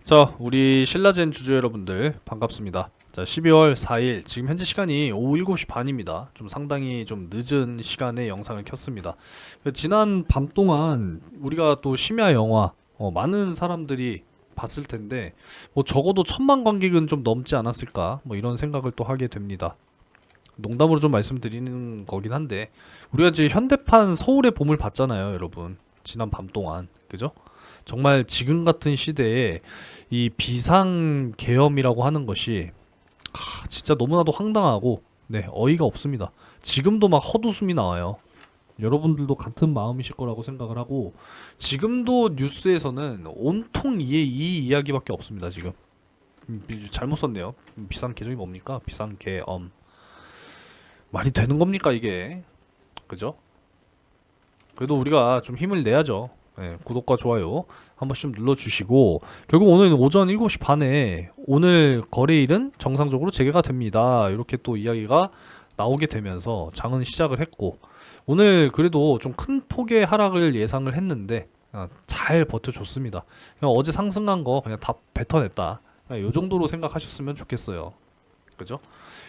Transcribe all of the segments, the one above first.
자, 우리 신라젠 주주 여러분들 반갑습니다. 자, 12월 4일 지금 현재 시간이 오후 7시 반입니다. 좀 상당히 좀 늦은 시간에 영상을 켰습니다. 지난 밤 동안 우리가 또 심야 영화 많은 사람들이 봤을 텐데 뭐 적어도 1,000만 관객은 좀 넘지 않았을까 뭐 이런 생각을 또 하게 됩니다. 농담으로 좀 말씀드리는 거긴 한데 우리가 이제 현대판 서울의 봄을 봤잖아요, 여러분. 지난 밤 동안. 그죠? 정말 지금 같은 시대에 이 비상계엄이라고 하는 것이 진짜 너무나도 황당하고 어이가 없습니다. 지금도 막 헛웃음이 나와요. 여러분들도 같은 마음이실 거라고 생각을 하고 지금도 뉴스에서는 온통 이 이야기밖에 없습니다. 지금 잘못 썼네요. 비상계엄이 뭡니까? 비상계엄 말이 되는 겁니까 이게? 그죠? 그래도 우리가 좀 힘을 내야죠. 구독과 좋아요 한 번씩 좀 눌러주시고 결국 오늘 오전 7시 반에 오늘 거래일은 정상적으로 재개가 됩니다. 이렇게 또 이야기가 나오게 되면서 장은 시작을 했고 오늘 그래도 좀 큰 폭의 하락을 예상을 했는데 잘 버텨줬습니다. 그냥 어제 상승한 거 그냥 다 뱉어냈다. 이 정도로 생각하셨으면 좋겠어요. 그죠?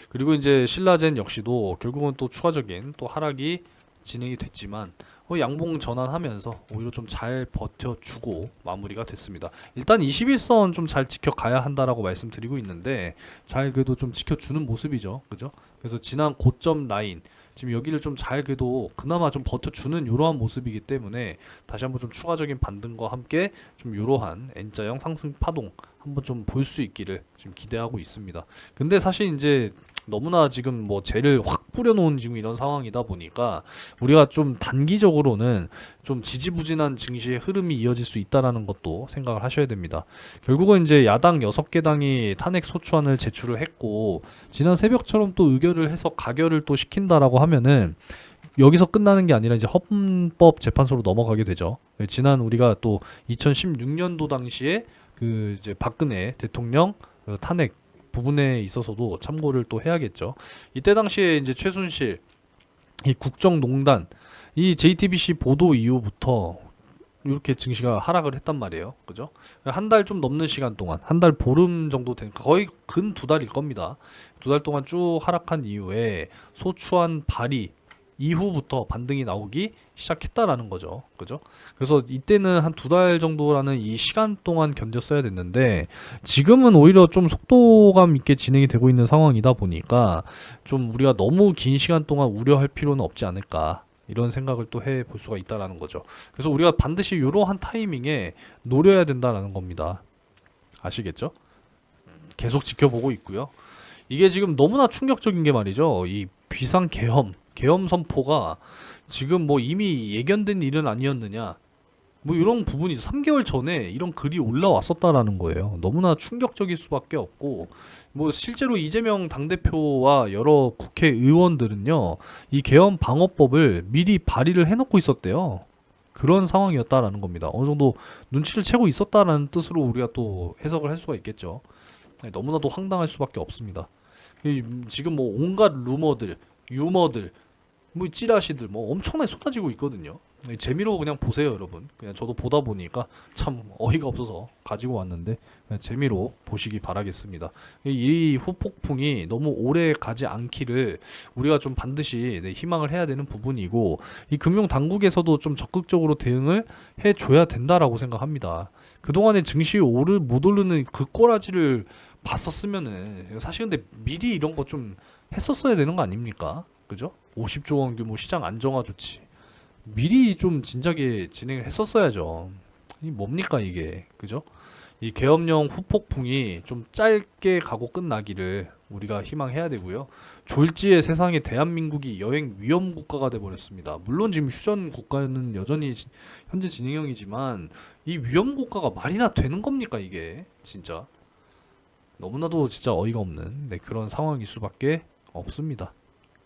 그리고 이제 신라젠 역시도 결국은 또 추가적인 또 하락이 진행이 됐지만 양봉 전환하면서 오히려 좀 잘 버텨주고 마무리가 됐습니다. 일단 21선 좀 잘 지켜가야 한다라고 말씀드리고 있는데 잘 그래도 좀 지켜주는 모습이죠. 그죠? 그래서 지난 고점 라인 지금 여기를 좀 잘 그래도 그나마 좀 버텨주는 이러한 모습이기 때문에 다시 한번 좀 추가적인 반등과 함께 좀 이러한 N자형 상승 파동 한번 좀 볼 수 있기를 지금 기대하고 있습니다. 근데 사실 이제 너무나 지금 뭐 젤을 확 뿌려놓은 지금 이런 상황이다 보니까 우리가 좀 단기적으로는 좀 지지부진한 증시의 흐름이 이어질 수 있다라는 것도 생각을 하셔야 됩니다. 결국은 이제 야당 6개 당이 탄핵 소추안을 제출을 했고 지난 새벽처럼 또 의결을 해서 가결을 또 시킨다라고 하면은 여기서 끝나는 게 아니라 이제 헌법재판소로 넘어가게 되죠. 지난 우리가 또 2016년도 당시에 그 이제 박근혜 대통령 탄핵 부분에 있어서도 참고를 또 해야겠죠. 이때 당시에 이제 최순실 이 국정농단 이 JTBC 보도 이후부터 이렇게 증시가 하락을 했단 말이에요. 그죠? 한 달 좀 넘는 시간 동안, 한 달 보름 정도 된, 거의 근 2달일 겁니다. 2달 동안 쭉 하락한 이후에 소추안 발의 이후부터 반등이 나오기 시작했다라는 거죠. 그죠? 그래서 이때는 한 2달 정도라는 이 시간 동안 견뎠어야 됐는데 지금은 오히려 좀 속도감 있게 진행이 되고 있는 상황이다 보니까 좀 우리가 너무 긴 시간 동안 우려할 필요는 없지 않을까. 이런 생각을 또 해볼 수가 있다라는 거죠. 그래서 우리가 반드시 이러한 타이밍에 노려야 된다라는 겁니다. 아시겠죠? 계속 지켜보고 있고요. 이게 지금 너무나 충격적인 게 말이죠. 이 계엄 선포가 지금 뭐 이미 예견된 일은 아니었느냐. 뭐 이런 부분이 3개월 전에 이런 글이 올라왔었다라는 거예요. 너무나 충격적일 수밖에 없고 뭐 실제로 이재명 당대표와 여러 국회의원들은요. 이 계엄 방어법을 미리 발의를 해놓고 있었대요. 그런 상황이었다라는 겁니다. 어느 정도 눈치를 채고 있었다라는 뜻으로 우리가 또 해석을 할 수가 있겠죠. 너무나도 황당할 수밖에 없습니다. 지금 뭐 온갖 루머들, 유머들, 뭐 찌라시들 뭐 엄청나게 쏟아지고 있거든요. 재미로 그냥 보세요, 여러분. 그냥 저도 보다 보니까 참 어이가 없어서 가지고 왔는데 그냥 재미로 보시기 바라겠습니다. 이 후폭풍이 너무 오래 가지 않기를 우리가 좀 반드시 희망을 해야 되는 부분이고 이 금융 당국에서도 좀 적극적으로 대응을 해줘야 된다라고 생각합니다. 그동안에 증시 못 오르는 그 꼬라지를 봤었으면은 사실 근데 미리 이런 거 좀 했었어야 되는 거 아닙니까? 그죠? 50조 원 규모 시장 안정화 조치 미리 좀 진작에 진행을 했었어야죠. 이 뭡니까 이게, 그죠? 이 계엄령 후폭풍이 좀 짧게 가고 끝나기를 우리가 희망해야 되고요. 졸지의 세상에 대한민국이 여행 위험 국가가 돼 버렸습니다. 물론 지금 휴전 국가는 여전히 현재 진행형이지만 이 위험 국가가 말이나 되는 겁니까 이게 진짜 너무나도 진짜 어이가 없는 그런 상황일 수밖에 없습니다.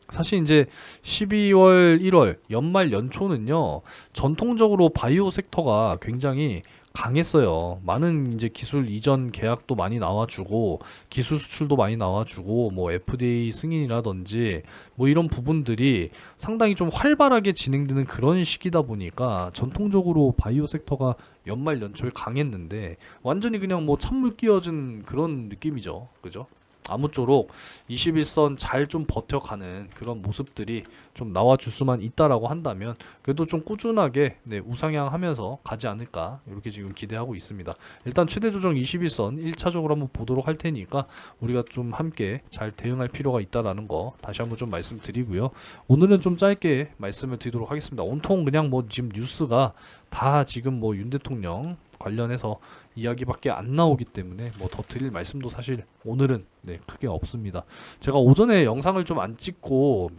사실 이제 12월, 1월, 연말 연초는요, 전통적으로 바이오 섹터가 굉장히 강했어요. 많은 이제 기술 이전 계약도 많이 나와주고 기술 수출도 많이 나와주고 뭐 FDA 승인이라든지 뭐 이런 부분들이 상당히 좀 활발하게 진행되는 그런 시기다 보니까 전통적으로 바이오 섹터가 연말 연초에 강했는데 완전히 그냥 뭐 찬물 끼얹은 그런 느낌이죠. 그죠? 아무쪼록 21선 잘 좀 버텨가는 그런 모습들이 좀 나와줄 수만 있다라고 한다면 그래도 좀 꾸준하게 네, 우상향하면서 가지 않을까 이렇게 지금 기대하고 있습니다. 일단 최대 조정 21선 1차적으로 한번 보도록 할 테니까 우리가 좀 함께 잘 대응할 필요가 있다라는 거 다시 한번 좀 말씀드리고요. 오늘은 좀 짧게 말씀을 드리도록 하겠습니다. 온통 그냥 뭐 지금 뉴스가 다 지금 뭐 윤 대통령 관련해서 이야기밖에 안 나오기 때문에 뭐 더 드릴 말씀도 사실 오늘은 네, 크게 없습니다. 제가 오전에 영상을 좀 안 찍고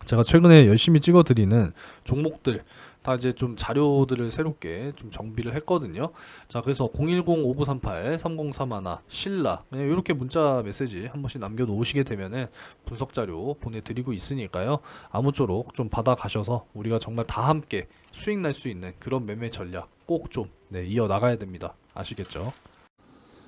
제가 최근에 열심히 찍어드리는 종목들 다 이제 좀 자료들을 새롭게 좀 정비를 했거든요. 자, 그래서 010-5938-3031 신라 이렇게 문자 메시지 한 번씩 남겨놓으시게 되면은 분석 자료 보내드리고 있으니까요. 아무쪼록 좀 받아가셔서 우리가 정말 다 함께 수익 날 수 있는 그런 매매 전략 꼭 좀 네, 이어 나가야 됩니다. 아시겠죠?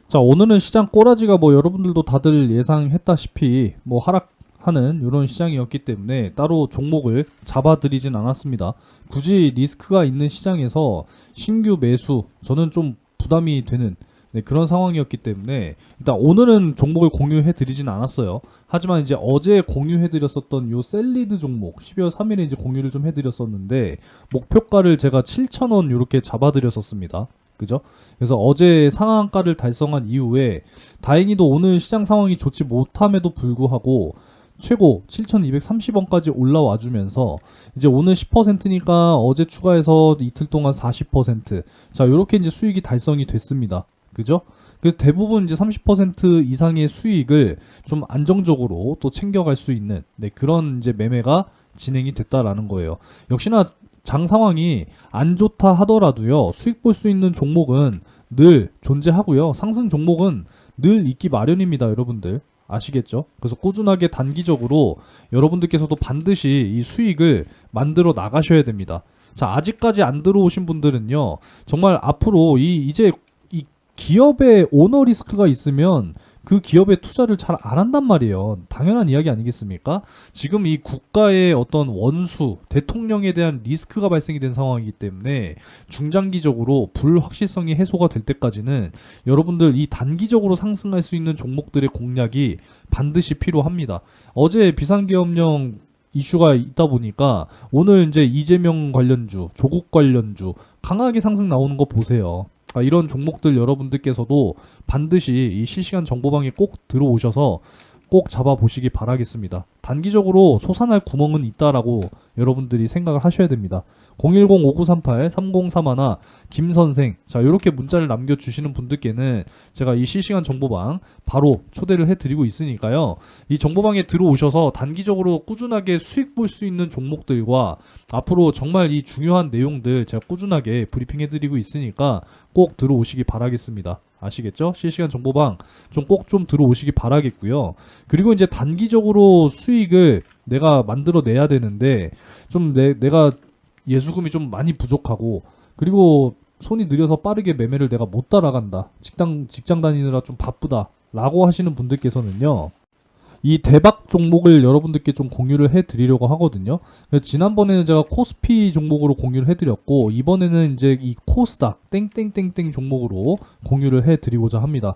자, 오늘은 시장 꼬라지가 뭐 여러분들도 다들 예상했다시피 뭐 하락하는 이런 시장이었기 때문에 따로 종목을 잡아드리진 않았습니다. 굳이 리스크가 있는 시장에서 신규 매수 저는 좀 부담이 되는 네, 그런 상황이었기 때문에 일단 오늘은 종목을 공유해 드리진 않았어요. 하지만 이제 어제 공유해 드렸었던 요 셀리드 종목 12월 3일에 이제 공유를 좀 해드렸었는데 목표가를 제가 7,000원 이렇게 잡아 드렸었습니다. 그죠? 그래서 어제 상한가를 달성한 이후에 다행히도 오늘 시장 상황이 좋지 못함에도 불구하고 최고 7,230원까지 올라와 주면서 이제 오늘 10%니까 어제 추가해서 이틀 동안 40%. 자, 요렇게 이제 수익이 달성이 됐습니다. 그죠? 그래서 대부분 이제 30% 이상의 수익을 좀 안정적으로 또 챙겨갈 수 있는 네, 그런 이제 매매가 진행이 됐다라는 거예요. 역시나 장 상황이 안 좋다 하더라도요, 수익 볼 수 있는 종목은 늘 존재하고요, 상승 종목은 늘 있기 마련입니다, 여러분들. 아시겠죠? 그래서 꾸준하게 단기적으로 여러분들께서도 반드시 이 수익을 만들어 나가셔야 됩니다. 자, 아직까지 안 들어오신 분들은요, 정말 앞으로 이제 이 기업의 오너 리스크가 있으면 그 기업에 투자를 잘 안 한단 말이에요. 당연한 이야기 아니겠습니까? 지금 이 국가의 어떤 원수, 대통령에 대한 리스크가 발생이 된 상황이기 때문에 중장기적으로 불확실성이 해소가 될 때까지는 여러분들 이 단기적으로 상승할 수 있는 종목들의 공략이 반드시 필요합니다. 어제 비상계엄령 이슈가 있다 보니까 오늘 이제 이재명 관련주, 조국 관련주 강하게 상승 나오는 거 보세요. 이런 종목들 여러분들께서도 반드시 이 실시간 정보방에 꼭 들어오셔서 꼭 잡아보시기 바라겠습니다. 단기적으로 솟아날 구멍은 있다라고 여러분들이 생각을 하셔야 됩니다. 010-5938-3031 김선생, 자, 이렇게 문자를 남겨주시는 분들께는 제가 이 실시간 정보방 바로 초대를 해드리고 있으니까요. 이 정보방에 들어오셔서 단기적으로 꾸준하게 수익 볼 수 있는 종목들과 앞으로 정말 이 중요한 내용들 제가 꾸준하게 브리핑해드리고 있으니까 꼭 들어오시기 바라겠습니다. 아시겠죠? 실시간 정보방 좀 꼭 좀 들어오시기 바라겠고요. 그리고 이제 단기적으로 수익을 내가 만들어 내야 되는데 좀 내가 예수금이 좀 많이 부족하고 그리고 손이 느려서 빠르게 매매를 내가 못 따라간다. 직장 다니느라 좀 바쁘다. 라고 하시는 분들께서는요, 이 대박 종목을 여러분들께 좀 공유를 해드리려고 하거든요. 지난번에는 제가 코스피 종목으로 공유를 해드렸고 이번에는 이제 이 코스닥 땡땡땡땡 종목으로 공유를 해드리고자 합니다.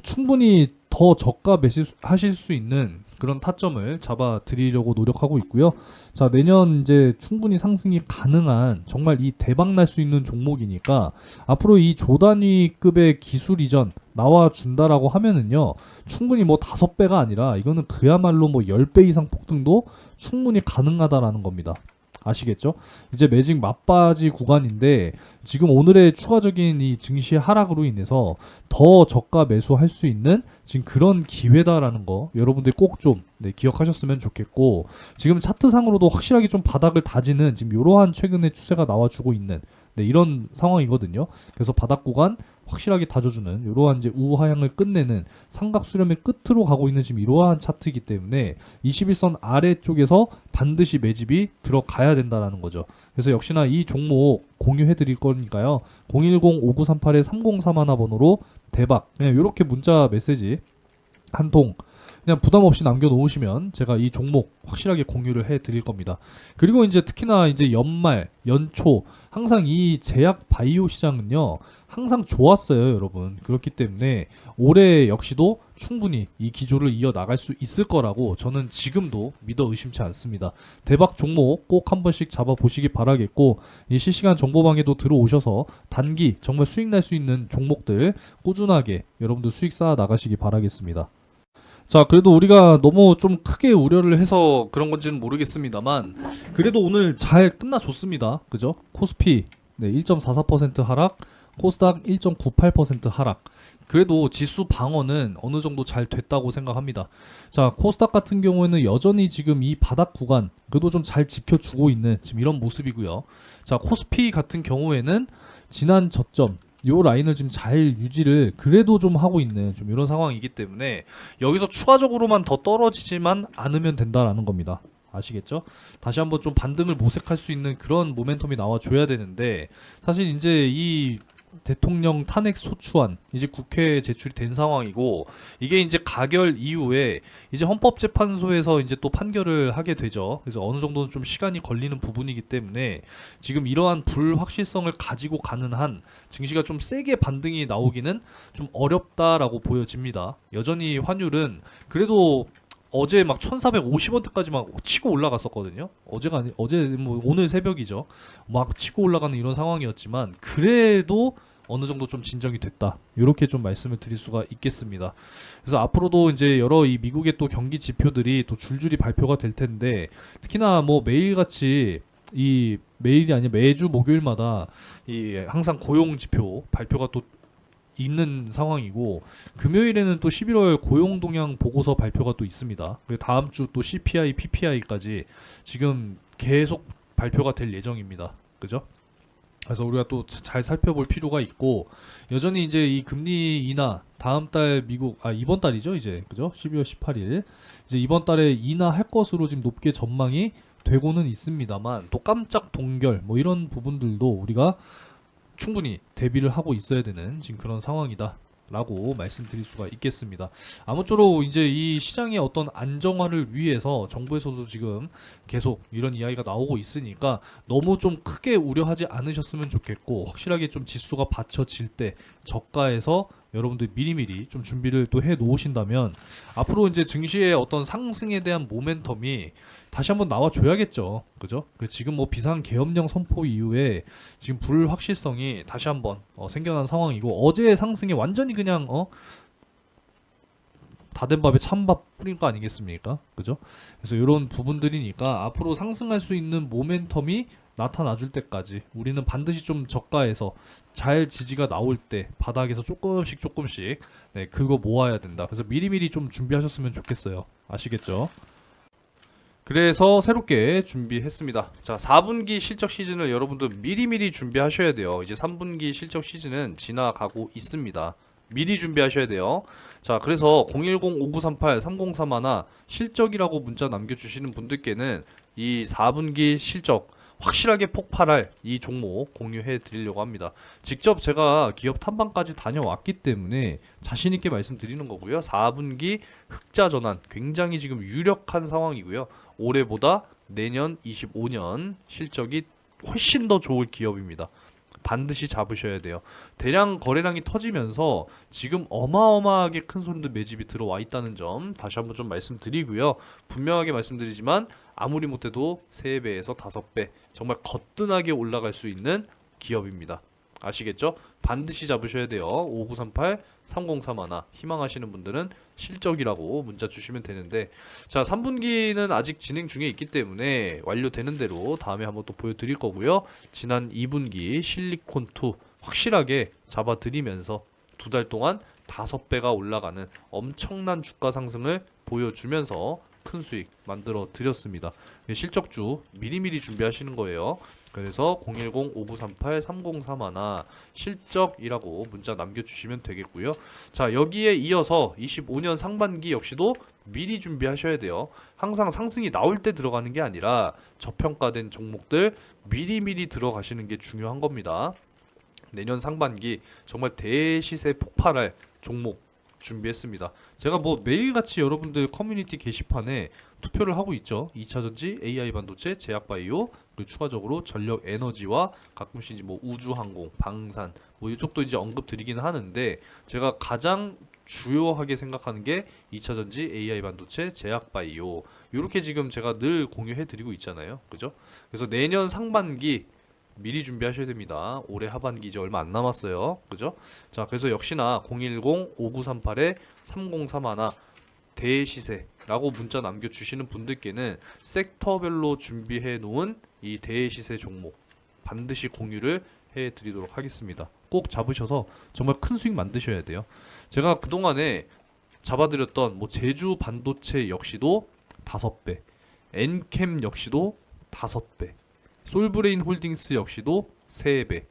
충분히 더 저가 매수하실 수 있는 그런 타점을 잡아 드리려고 노력하고 있고요. 자, 내년 이제 충분히 상승이 가능한 정말 이 대박 날 수 있는 종목이니까 앞으로 이 조단위급의 기술 이전 나와 준다라고 하면은요, 충분히 뭐 5배가 아니라 이거는 그야말로 뭐 10배 이상 폭등도 충분히 가능하다라는 겁니다. 아시겠죠? 이제 매직 맞바지 구간인데 지금 오늘의 추가적인 이 증시 하락으로 인해서 더 저가 매수할 수 있는 지금 그런 기회다라는 거 여러분들 꼭 좀 기억하셨으면 좋겠고, 지금 차트상으로도 확실하게 좀 바닥을 다지는 지금 이러한 최근의 추세가 나와주고 있는 이런 상황이거든요. 그래서 바닥 구간 확실하게 다져주는 이러한 이제 우하향을 끝내는 삼각 수렴의 끝으로 가고 있는 지금 이러한 차트이기 때문에 21선 아래쪽에서 반드시 매집이 들어가야 된다라는 거죠. 그래서 역시나 이 종목 공유해 드릴 거니까요. 010-5938-3031 번호로 대박 그냥 이렇게 문자 메시지 한 통 그냥 부담 없이 남겨놓으시면 제가 이 종목 확실하게 공유를 해드릴 겁니다. 그리고 이제 특히나 이제 연말, 연초 항상 이 제약 바이오 시장은요 항상 좋았어요, 여러분. 그렇기 때문에 올해 역시도 충분히 이 기조를 이어 나갈 수 있을 거라고 저는 지금도 믿어 의심치 않습니다. 대박 종목 꼭 한 번씩 잡아보시기 바라겠고 이 실시간 정보방에도 들어오셔서 단기 정말 수익 날 수 있는 종목들 꾸준하게 여러분들 수익 쌓아 나가시기 바라겠습니다. 자, 그래도 우리가 너무 좀 크게 우려를 해서 그런 건지는 모르겠습니다만, 그래도 오늘 잘 끝나줬습니다. 그죠? 코스피, 네, 1.44% 하락, 코스닥 1.98% 하락. 그래도 지수 방어는 어느 정도 잘 됐다고 생각합니다. 자, 코스닥 같은 경우에는 여전히 지금 이 바닥 구간, 그래도 좀 잘 지켜주고 있는 지금 이런 모습이고요. 자, 코스피 같은 경우에는 지난 저점, 요 라인을 지금 잘 유지를 그래도 좀 하고 있는 좀 이런 상황이기 때문에 여기서 추가적으로만 더 떨어지지만 않으면 된다라는 겁니다. 아시겠죠? 다시 한번 좀 반등을 모색할 수 있는 그런 모멘텀이 나와줘야 되는데 사실 이제 이 대통령 탄핵 소추안 이제 국회에 제출이 된 상황이고 이게 이제 가결 이후에 이제 헌법재판소에서 이제 또 판결을 하게 되죠. 그래서 어느 정도는 좀 시간이 걸리는 부분이기 때문에 지금 이러한 불확실성을 가지고 가는 한 증시가 좀 세게 반등이 나오기는 좀 어렵다라고 보여집니다. 여전히 환율은 그래도 어제 막 1450원대까지 막 치고 올라갔었거든요. 어제가 아니 어제 뭐 오늘 새벽이죠. 막 치고 올라가는 이런 상황이었지만 그래도 어느 정도 좀 진정이 됐다. 이렇게 좀 말씀을 드릴 수가 있겠습니다. 그래서 앞으로도 이제 여러 이 미국의 또 경기 지표들이 또 줄줄이 발표가 될 텐데 특히나 뭐 매일같이 이 매일이 아니라 매주 목요일마다 이 항상 고용 지표 발표가 또 있는 상황이고 금요일에는 또 11월 고용 동향 보고서 발표가 또 있습니다. 그리고 다음 주 또 CPI, PPI까지 지금 계속 발표가 될 예정입니다. 그죠? 그래서 우리가 또 잘 살펴볼 필요가 있고 여전히 이제 이 금리 인하 다음 달 미국 이번 달이죠 이제 그죠? 12월 18일 이제 이번 달에 인하할 것으로 지금 높게 전망이 되고는 있습니다만 또 깜짝 동결 뭐 이런 부분들도 우리가 충분히 대비를 하고 있어야 되는 지금 그런 상황이다. 라고 말씀드릴 수가 있겠습니다. 아무쪼록 이제 이 시장의 어떤 안정화를 위해서 정부에서도 지금 계속 이런 이야기가 나오고 있으니까 너무 좀 크게 우려하지 않으셨으면 좋겠고 확실하게 좀 지수가 받쳐질 때 저가에서 여러분들 미리미리 좀 준비를 또 해 놓으신다면 앞으로 이제 증시의 어떤 상승에 대한 모멘텀이 다시 한번 나와줘야겠죠. 그죠? 지금 뭐 비상계엄령 선포 이후에 지금 불확실성이 다시 한번 생겨난 상황이고 어제의 상승에 완전히 그냥 다 된 밥에 찬밥 뿌린 거 아니겠습니까? 그죠? 그래서 이런 부분들이니까 앞으로 상승할 수 있는 모멘텀이 나타나 줄 때까지 우리는 반드시 좀 저가에서 잘 지지가 나올 때 바닥에서 조금씩 네, 그거 모아야 된다. 그래서 미리미리 좀 준비하셨으면 좋겠어요. 아시겠죠? 그래서 새롭게 준비했습니다. 자, 4분기 실적 시즌을 여러분들 미리미리 준비하셔야 돼요. 이제 3분기 실적 시즌은 지나가고 있습니다. 미리 준비하셔야 돼요. 자, 그래서 010-5938-3031 실적이라고 문자 남겨주시는 분들께는 이 4분기 실적 확실하게 폭발할 이 종목 공유해 드리려고 합니다. 직접 제가 기업 탐방까지 다녀왔기 때문에 자신 있게 말씀드리는 거고요. 4분기 흑자 전환 굉장히 지금 유력한 상황이고요. 올해보다 내년 25년 실적이 훨씬 더 좋을 기업입니다. 반드시 잡으셔야 돼요. 대량 거래량이 터지면서 지금 어마어마하게 큰 손들 매집이 들어와 있다는 점 다시 한번 좀 말씀드리고요. 분명하게 말씀드리지만 아무리 못해도 3배에서 5배 정말 거뜬하게 올라갈 수 있는 기업입니다. 아시겠죠? 반드시 잡으셔야 돼요. 5938 3031 희망하시는 분들은 실적이라고 문자 주시면 되는데 자 3분기는 아직 진행 중에 있기 때문에 완료되는 대로 다음에 한번 또 보여드릴 거고요. 지난 2분기 실리콘2 확실하게 잡아드리면서 2달 동안 5배가 올라가는 엄청난 주가 상승을 보여주면서 큰 수익 만들어 드렸습니다. 실적주 미리미리 준비하시는 거예요. 그래서 010-5938-3031 실적이라고 문자 남겨주시면 되겠고요. 자, 여기에 이어서 25년 상반기 역시도 미리 준비하셔야 돼요. 항상 상승이 나올 때 들어가는 게 아니라 저평가된 종목들 미리미리 들어가시는 게 중요한 겁니다. 내년 상반기 정말 대시세 폭발할 종목 준비했습니다. 제가 뭐 매일같이 여러분들 커뮤니티 게시판에 투표를 하고 있죠. 2차전지, AI 반도체, 제약바이오, 그리고 추가적으로 전력 에너지와 가끔씩 이제 뭐 우주항공, 방산 뭐 이쪽도 이제 언급 드리기는 하는데 제가 가장 주요하게 생각하는 게 2차전지, AI 반도체, 제약바이오 이렇게 지금 제가 늘 공유해 드리고 있잖아요. 그죠? 그래서 내년 상반기 미리 준비하셔야 됩니다. 올해 하반기 이제 얼마 안 남았어요. 그죠? 자, 그래서 역시나 010-5938-3031 대시세라고 문자 남겨주시는 분들께는 섹터별로 준비해 놓은 이 대시세 종목 반드시 공유를 해 드리도록 하겠습니다. 꼭 잡으셔서 정말 큰 수익 만드셔야 돼요. 제가 그동안에 잡아드렸던 뭐 제주 반도체 역시도 5배, 엔캠 역시도 5배, 솔브레인 홀딩스 역시도 3배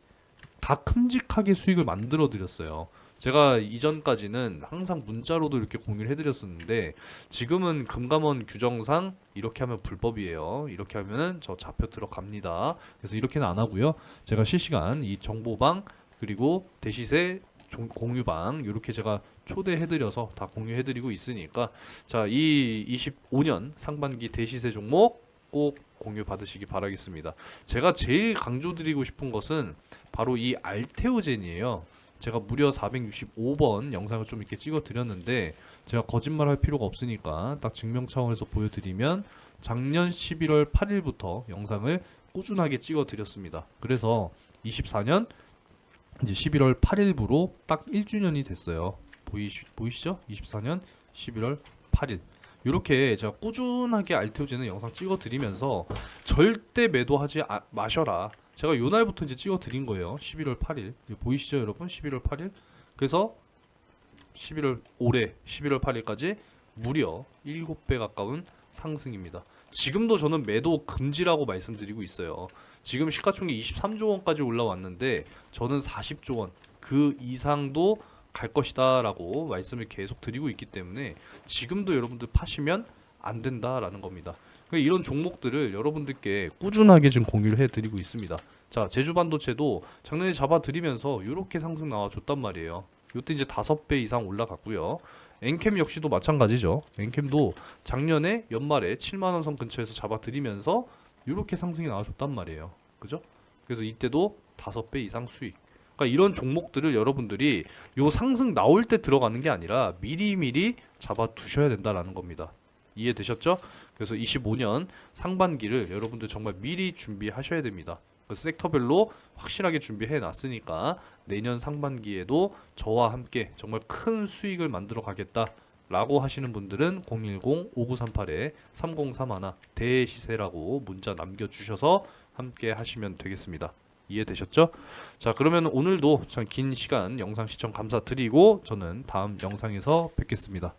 다 큼직하게 수익을 만들어 드렸어요. 제가 이전까지는 항상 문자로도 이렇게 공유를 해드렸었는데 지금은 금감원 규정상 이렇게 하면 불법이에요. 이렇게 하면은 저 잡혀 들어갑니다. 그래서 이렇게는 안 하고요. 제가 실시간 이 정보방 그리고 대시세 공유방 이렇게 제가 초대해드려서 다 공유해드리고 있으니까 자, 이 25년 상반기 대시세 종목 꼭 공유 받으시기 바라겠습니다. 제가 제일 강조드리고 싶은 것은 바로 이 알테오젠이에요. 제가 무려 465번 영상을 좀 이렇게 찍어 드렸는데 제가 거짓말 할 필요가 없으니까 딱 증명 차원에서 보여드리면 작년 11월 8일부터 영상을 꾸준하게 찍어 드렸습니다. 그래서 24년 이제 11월 8일부로 딱 1주년이 됐어요. 보이시죠? 24년 11월 8일. 이렇게 제가 꾸준하게 알테오젠의 영상 찍어 드리면서 절대 매도하지 마셔라. 제가 요 날부터 이제 찍어 드린 거예요. 11월 8일. 보이시죠, 여러분? 11월 8일. 그래서 올해 11월 8일까지 무려 7배 가까운 상승입니다. 지금도 저는 매도 금지라고 말씀드리고 있어요. 지금 시가총액 23조 원까지 올라왔는데 저는 40조 원 그 이상도 갈 것이다 라고 말씀을 계속 드리고 있기 때문에 지금도 여러분들 파시면 안 된다라는 겁니다. 이런 종목들을 여러분들께 꾸준하게 지금 공유를 해드리고 있습니다. 자, 제주반도체도 작년에 잡아드리면서 이렇게 상승 나와줬단 말이에요. 이때 이제 5배 이상 올라갔고요. 엔캠 역시도 마찬가지죠. 엔캠도 작년에 연말에 7만원 선 근처에서 잡아드리면서 이렇게 상승이 나와줬단 말이에요. 그죠? 그래서 이때도 5배 이상 수익. 그러니까 이런 종목들을 여러분들이 요 상승 나올 때 들어가는 게 아니라 미리미리 잡아 두셔야 된다라는 겁니다. 이해되셨죠? 그래서 25년 상반기를 여러분들 정말 미리 준비하셔야 됩니다. 그 섹터별로 확실하게 준비해 놨으니까 내년 상반기에도 저와 함께 정말 큰 수익을 만들어 가겠다 라고 하시는 분들은 010-5938-3031 대시세라고 문자 남겨주셔서 함께 하시면 되겠습니다. 이해되셨죠? 자, 그러면 오늘도 참 긴 시간 영상 시청 감사드리고 저는 다음 영상에서 뵙겠습니다.